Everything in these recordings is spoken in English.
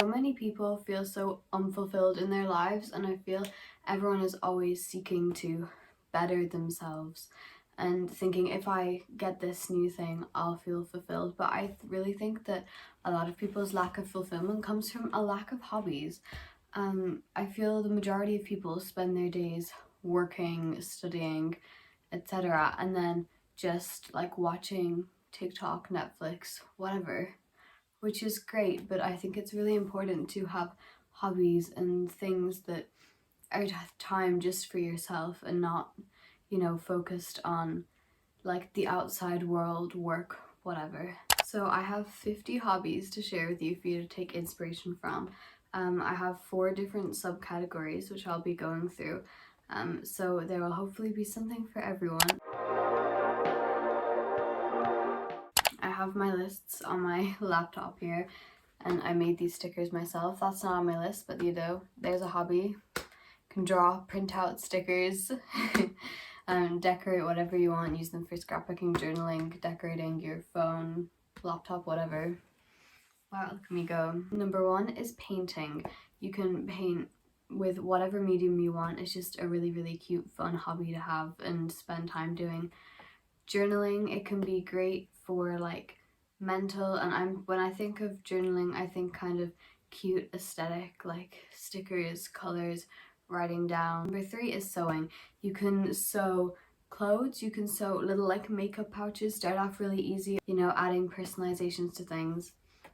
So many people feel so unfulfilled in their lives, and I feel everyone is always seeking to better themselves and thinking, if I get this new thing, I'll feel fulfilled. But I really think that a lot of people's lack of fulfillment comes from a lack of hobbies. I feel the majority of people spend their days working, studying, etc., and then just like watching TikTok, Netflix, whatever, which is great. But I think it's really important to have hobbies and things that are time just for yourself and not, focused on like the outside world, work, whatever. So I have 50 hobbies to share with you for you to take inspiration from. I have 4 different subcategories which I'll be going through. So there will hopefully be something for everyone. I have my lists on my laptop here, and I made these stickers myself. That's not on my list, but there's a hobby. You can draw, print out stickers, decorate whatever you want, use them for scrapbooking, journaling, decorating your phone, laptop, whatever. Wow, look at me go. Number 1 is painting. You can paint with whatever medium you want. It's just a really, really cute, fun hobby to have and spend time doing. Journaling, it can be great for like mental, and when I think of journaling, I think kind of cute aesthetic, like stickers, colors, writing down. Number 3 is sewing. You can sew clothes, you can sew little like makeup pouches, start off really easy, adding personalizations to things.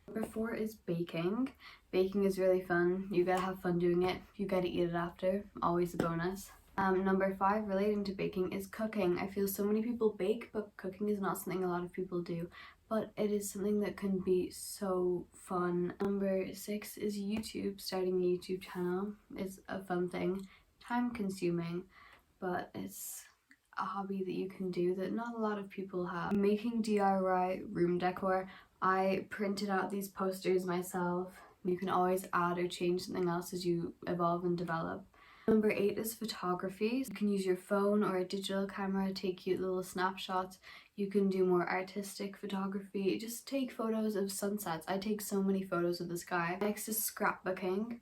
Number 4 is baking. Baking is really fun. You gotta have fun doing it. You gotta eat it after. Always a bonus. Number 5, relating to baking, is cooking. I feel so many people bake, but cooking is not something a lot of people do. But it is something that can be so fun. Number 6 is YouTube. Starting a YouTube channel is a fun thing. Time consuming, but it's a hobby that you can do that not a lot of people have. Making DIY room decor. I printed out these posters myself. You can always add or change something else as you evolve and develop. Number 8 is photography. You can use your phone or a digital camera to take cute little snapshots. You can do more artistic photography. Just take photos of sunsets. I take so many photos of the sky. Next is scrapbooking.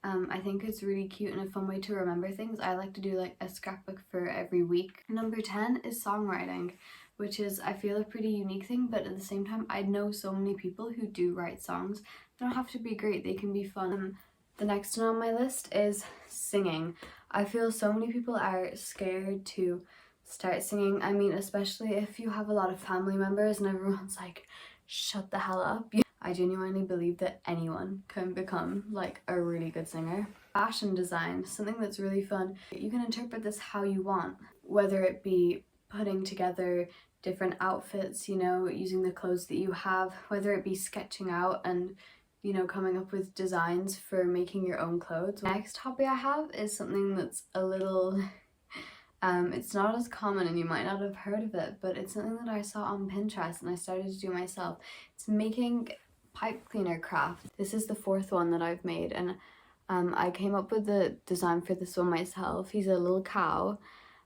I think it's really cute and a fun way to remember things. I like to do like a scrapbook for every week. Number 10 is songwriting, which is, I feel, a pretty unique thing, but at the same time, I know so many people who do write songs. They don't have to be great, they can be fun. The next one on my list is singing. I feel so many people are scared to start singing. I mean, especially if you have a lot of family members and everyone's like, shut the hell up. I genuinely believe that anyone can become like a really good singer. Fashion design, something that's really fun. You can interpret this how you want, whether it be putting together different outfits, using the clothes that you have, whether it be sketching out and coming up with designs for making your own clothes. Next hobby I have is something that's a little, it's not as common and you might not have heard of it, but it's something that I saw on Pinterest and I started to do myself. It's making pipe cleaner craft. This is the 4th one that I've made, and I came up with the design for this one myself. He's a little cow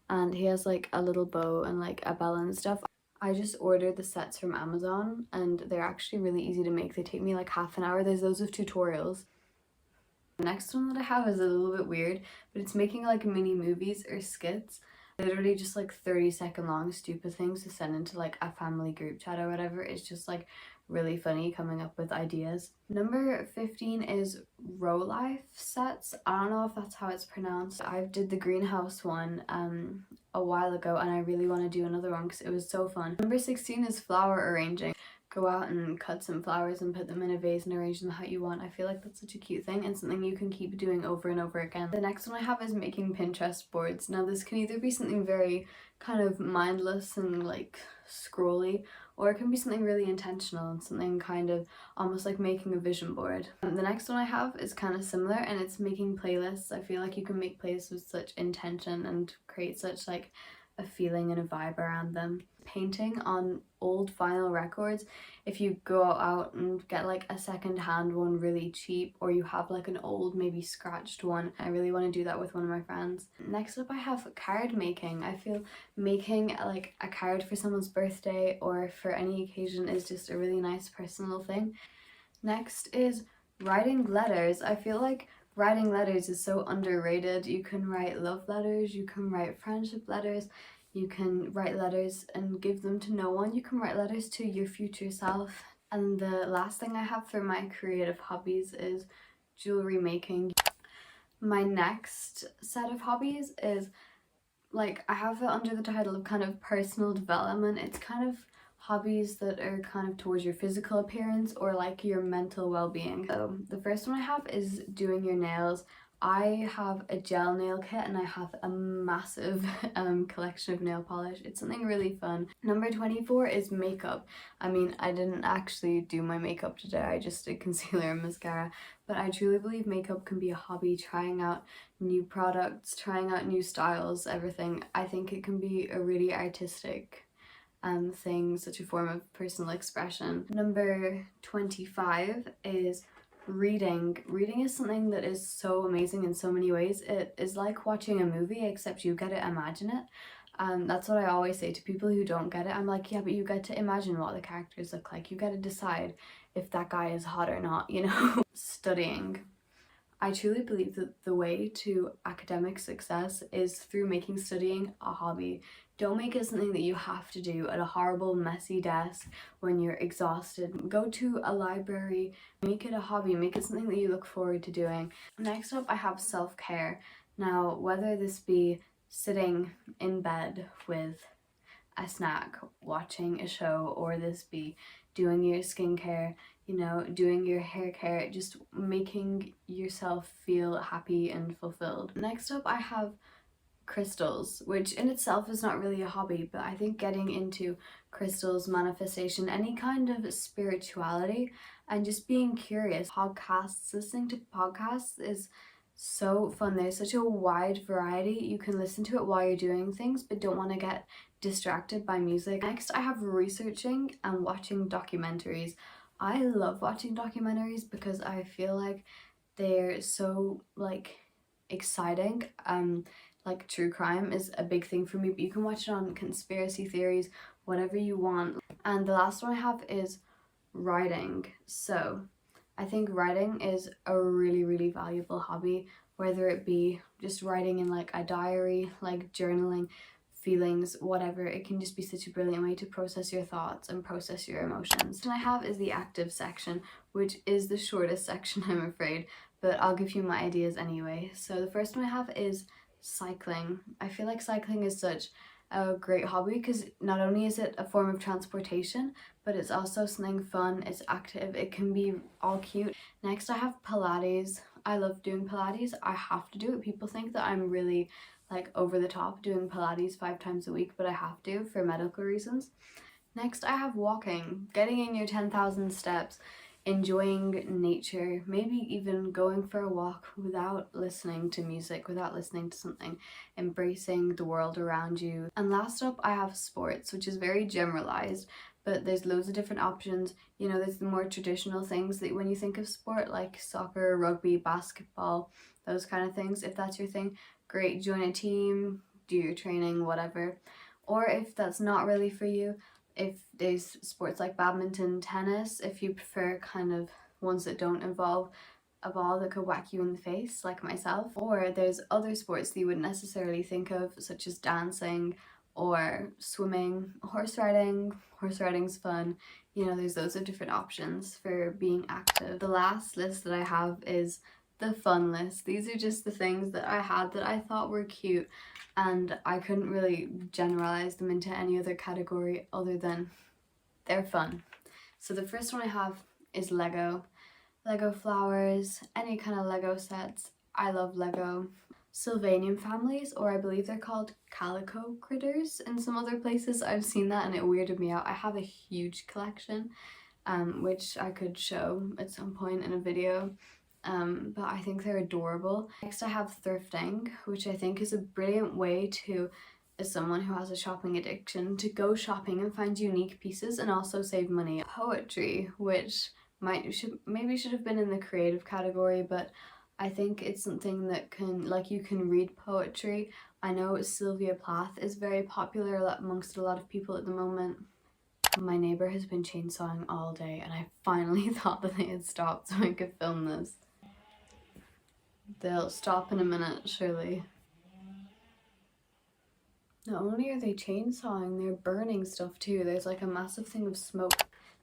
and he has like a little bow and like a bell and stuff. I just ordered the sets from Amazon and they're actually really easy to make. They take me like half an hour. There's loads of tutorials. The next one that I have is a little bit weird, but it's making like mini movies or skits. Literally just like 30-second long stupid things to send into like a family group chat or whatever. It's just like really funny coming up with ideas. Number 15 is row life sets. I don't know if that's how it's pronounced. I did the greenhouse one a while ago and I really want to do another one because it was so fun. Number 16 is flower arranging. Go out and cut some flowers and put them in a vase and arrange them how you want. I feel like that's such a cute thing and something you can keep doing over and over again. The next one I have is making Pinterest boards. Now this can either be something very kind of mindless and like scrolly, or it can be something really intentional and something kind of almost like making a vision board. The next one I have is kind of similar and it's making playlists. I feel like you can make playlists with such intention and create such like a feeling and a vibe around them. Painting on old vinyl records. If you go out and get like a second-hand one really cheap, or you have like an old maybe scratched one, I really want to do that with one of my friends. Next up I have card making. I feel making like a card for someone's birthday or for any occasion is just a really nice personal thing. Next is Writing letters. I feel like writing letters is so underrated. You can write love letters, you can write friendship letters, you can write letters and give them to no one. You can write letters to your future self. And the last thing I have for my creative hobbies is jewelry making. My next set of hobbies is, like, I have it under the title of kind of personal development. It's kind of hobbies that are kind of towards your physical appearance or like your mental well-being. So the first one I have is doing your nails. I have a gel nail kit and I have a massive collection of nail polish. It's something really fun. Number 24 is makeup. I mean, I didn't actually do my makeup today, I just did concealer and mascara, but I truly believe makeup can be a hobby, trying out new products, trying out new styles, everything. I think it can be a really artistic thing, such a form of personal expression. Number 25 is reading. Reading is something that is so amazing in so many ways. It is like watching a movie, except you get to imagine it. That's what I always say to people who don't get it. I'm like, yeah, but you get to imagine what the characters look like. You get to decide if that guy is hot or not, you know? Studying. I truly believe that the way to academic success is through making studying a hobby. Don't make it something that you have to do at a horrible, messy desk when you're exhausted. Go to a library, make it a hobby, make it something that you look forward to doing. Next up, I have self-care. Now, whether this be sitting in bed with a snack, watching a show, or this be doing your skincare, you know, doing your hair care, just making yourself feel happy and fulfilled. Next up, I have crystals, which in itself is not really a hobby, but I think getting into crystals, manifestation, any kind of spirituality, and just being curious. Podcasts, listening to podcasts is so fun. There's such a wide variety. You can listen to it while you're doing things, but don't want to get distracted by music. Next, I have researching and watching documentaries. I love watching documentaries because I feel like they're so like exciting. Like true crime is a big thing for me, but you can watch it on conspiracy theories, whatever you want. And the last one I have is writing. So I think writing is a really, really valuable hobby, whether it be just writing in like a diary, like journaling, feelings, whatever. It can just be such a brilliant way to process your thoughts and process your emotions. And I have is the active section, which is the shortest section, I'm afraid, but I'll give you my ideas anyway. So the first one I have is cycling. I feel like cycling is such a great hobby because not only is it a form of transportation, but it's also something fun, it's active, it can be all cute. Next, I have Pilates. I love doing Pilates. I have to do it. People think that I'm really like over the top doing Pilates 5 times a week, but I have to for medical reasons. Next, I have walking, getting in your 10,000 steps, enjoying nature, maybe even going for a walk without listening to music, without listening to something, embracing the world around you. And last up, I have sports, which is very generalized, but there's loads of different options. You know, there's the more traditional things that when you think of sport, like soccer, rugby, basketball, those kind of things. If that's your thing, great, join a team, do your training, whatever. Or if that's not really for you, if there's sports like badminton, tennis, if you prefer kind of ones that don't involve a ball that could whack you in the face, like myself. Or there's other sports that you wouldn't necessarily think of, such as dancing or swimming, horse riding. Horse riding's fun. You know, there's loads of different options for being active. The last list that I have is the fun list. These are just the things that I had that I thought were cute, and I couldn't really generalize them into any other category other than they're fun. So the first one I have is Lego. Lego flowers, any kind of Lego sets. I love Lego. Sylvanian families, or I believe they're called calico critters in some other places. I've seen that and it weirded me out. I have a huge collection, which I could show at some point in a video. But I think they're adorable. Next I have thrifting, which I think is a brilliant way to, as someone who has a shopping addiction, to go shopping and find unique pieces and also save money. Poetry, which maybe should have been in the creative category, but I think it's something that you can read poetry. I know Sylvia Plath is very popular amongst a lot of people at the moment. My neighbour has been chainsawing all day and I finally thought that they had stopped so I could film this. They'll stop in a minute, surely. Not only are they chainsawing, they're burning stuff too. There's like a massive thing of smoke.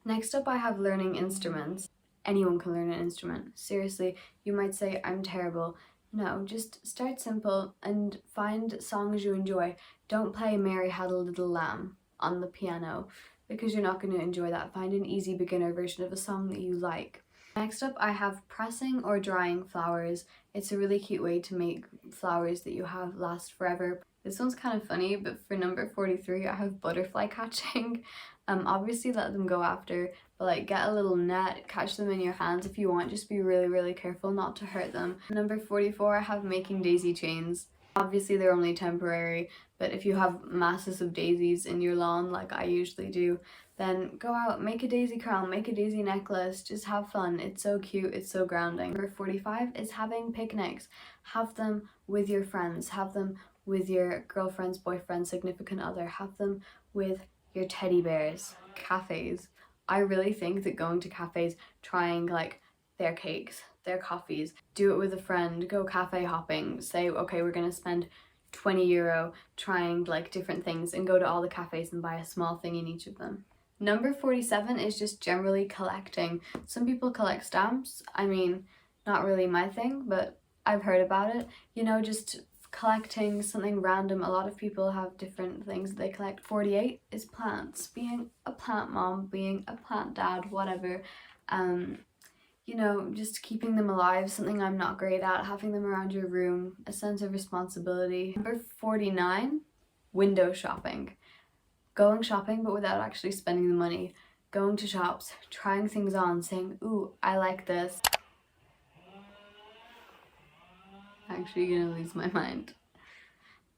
Next up I have learning instruments. Anyone can learn an instrument. Seriously, you might say I'm terrible. No, just start simple and find songs you enjoy. Don't play Mary Had a Little Lamb on the piano because you're not going to enjoy that. Find an easy beginner version of a song that you like. Next up I have pressing or drying flowers. It's a really cute way to make flowers that you have last forever. This one's kind of funny, but for number 43 I have butterfly catching. Obviously let them go after, but like get a little net, catch them in your hands if you want, just be really careful not to hurt them. Number 44 I have making daisy chains. Obviously they're only temporary, but if you have masses of daisies in your lawn like I usually do, then go out, make a daisy crown, make a daisy necklace, just have fun. It's so cute, it's so grounding. Number 45 is having picnics. Have them with your friends, have them with your girlfriend's boyfriend, significant other, have them with your teddy bears. Cafes. I really think that going to cafes, trying like their cakes, their coffees, do it with a friend, go cafe hopping, say okay we're gonna spend €20 trying like different things and go to all the cafes and buy a small thing in each of them. Number 47 is just generally collecting. Some people collect stamps. I mean, not really my thing, but I've heard about it. You know, just collecting something random. A lot of people have different things they collect. 48 is plants. Being a plant mom, being a plant dad, whatever. You know, just keeping them alive, something I'm not great at, having them around your room, a sense of responsibility. Number 49, window shopping. Going shopping but without actually spending the money. Going to shops, trying things on, saying, ooh, I like this. Actually gonna lose my mind.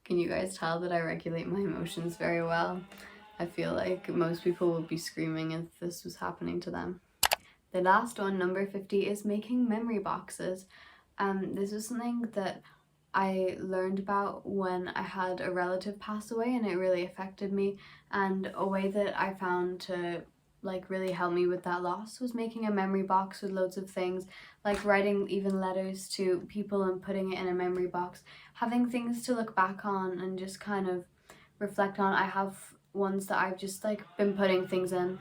Can you guys tell that I regulate my emotions very well? I feel like most people would be screaming if this was happening to them. The last one, number 50, is making memory boxes. This was something that I learned about when I had a relative pass away and it really affected me, and a way that I found to like really help me with that loss was making a memory box with loads of things, like writing even letters to people and putting it in a memory box, having things to look back on and just kind of reflect on. I have ones that I've just like been putting things in.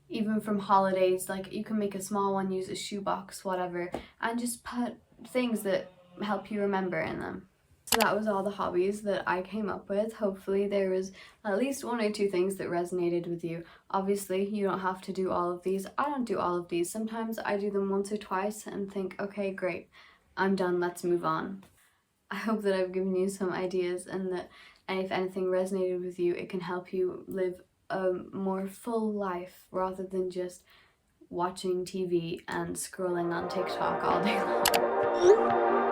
Even from holidays, like you can make a small one, use a shoebox, whatever, and just put things that help you remember in them. So that was all the hobbies that I came up with. Hopefully there was at least 1 or 2 things that resonated with you. Obviously you don't have to do all of these. I don't do all of these. Sometimes I do them once or twice and think, okay, great, I'm done, let's move on. I hope that I've given you some ideas and that if anything resonated with you, it can help you live a more full life rather than just watching TV and scrolling on TikTok all day long.